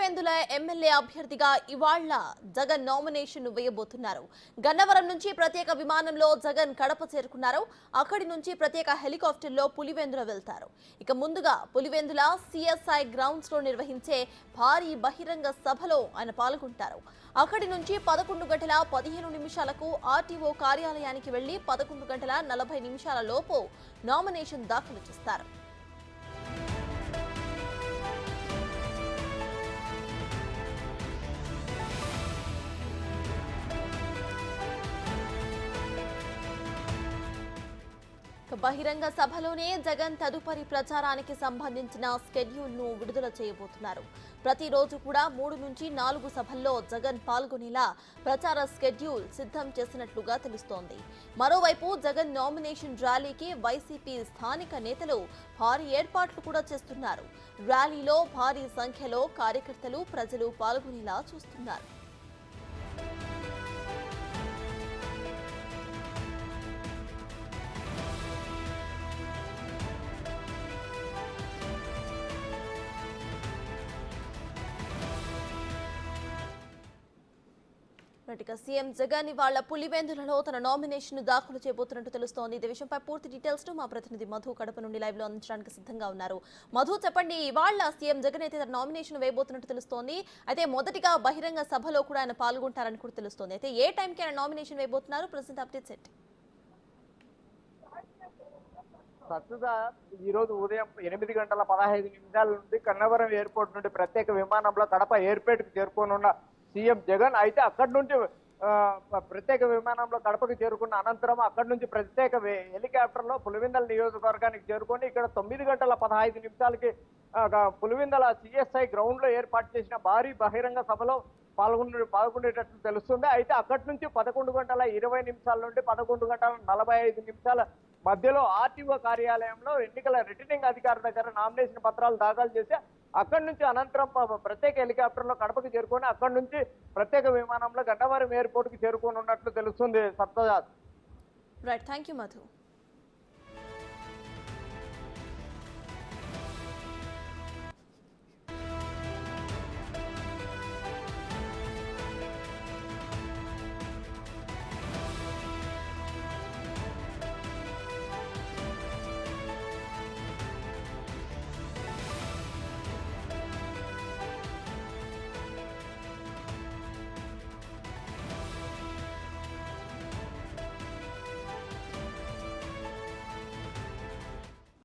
Pulivendula MLA అభ్యర్థిగా ఇవాళ Jagan nomination వేయబోతున్నారు. Gannavaram నుంచి ప్రత్యేక విమానంలో జగన్ కడప చేరుకున్నారు. అక్కడి నుంచి ప్రత్యేక హెలికాప్టర్లో పులివెందుల వెళ్తారు. ఇక ముందుగా పులివెందుల సిఎస్ఐ గ్రౌండ్స్ లో నిర్వహించే భారీ బహిరంగ సభలో ఆయన పాల్గొంటారు. అక్కడి నుంచి 11 గంటల 15 నిమిషాలకు ఆర్టీఓ కార్యాలయానికి వెళ్లి 11 గంటల 40 నిమిషాల లోపు నామినేషన్ దాఖలు చేస్తారు. బహిరంగ సభలోనే జగన్ తదుపరి ప్రచారానికి సంబంధించిన స్కెడ్యూల్ ను విడుదల చేయబోతున్నారు. ప్రతిరోజు కూడా 3 నుంచి 4 సభల్లో జగన్ పాల్గొనేలా ప్రచార స్కెడ్యూల్ సిద్ధం చేసినట్లుగా తెలుస్తోంది. మరోవైపు జగన్ నామినేషన్ ర్యాలీకి వైసీపీ స్థానిక నేతలు భారీ ఏర్పాట్లు కూడా చేస్తున్నారు. ర్యాలీలో భారీ సంఖ్యలో కార్యకర్తలు, ప్రజలు పాల్గొనేలా చూస్తున్నారు. సీఎం జగన్ ఇవాళ పులివెందులలో తన నామినేషన్ దాఖలు చేయబోతున్నట్టు తెలుస్తోంది. ఇదే విషయంపై పూర్తి డీటెయిల్స్ మా ప్రతినిధి మధు కడప నుండి లైవ్ లో అందించడానికి సిద్ధంగా ఉన్నారు. మధు, చెప్పండి, ఇవాళ సీఎం జగన్ అయితే తన నామినేషన్ వేయబోతున్నట్టు తెలుస్తోంది. అయితే మొదటిగా బహిరంగ సభలో కూడా ఆయన పాల్గొంటారని కూడా తెలుస్తోంది. అయితే ఏ టైంకి ఆయన నామినేషన్ వేయబోతున్నారు? ప్రెసెంట్ అప్డేట్స్ ఏంటి? సత్తుగా ఈ రోజు ఉదయం 8 గంటల 15 నిమిషాల నుండి కన్నవరం ఎయిర్పోర్ట్ నుండి ప్రత్యేక విమానంలో కడప ఎయిర్పోర్ట్ కు చేరుకోనున్న సీఎం జగన్ అయితే అక్కడి నుంచి ప్రత్యేక విమానంలో కడపకు చేరుకున్న అనంతరం అక్కడి నుంచి ప్రత్యేక హెలికాప్టర్ లో పులివెందుల నియోజకవర్గానికి చేరుకొని ఇక్కడ 9 గంటల 15 నిమిషాలకి పులివెందుల సిఎస్ఐ గ్రౌండ్ లో ఏర్పాటు చేసిన భారీ బహిరంగ సభలో పాల్గొనేటట్లు తెలుస్తుంది. అయితే అక్కడి నుంచి 11 గంటల 20 నిమిషాల నుండి 11 గంటల 45 నిమిషాల మధ్యలో ఆర్టీఓ కార్యాలయంలో ఎన్నికల రిటర్నింగ్ అధికారి దగ్గర నామినేషన్ పత్రాలు దాఖలు చేసి అక్కడి నుంచి అనంతరం ప్రత్యేక హెలికాప్టర్ లో కడపకి చేరుకొని అక్కడి నుంచి ప్రత్యేక విమానంలో గన్నవరం ఎయిర్పోర్ట్ కి చేరుకోనున్నట్లు తెలుస్తుంది. సప్తజాత్. Right, thank you Madhu.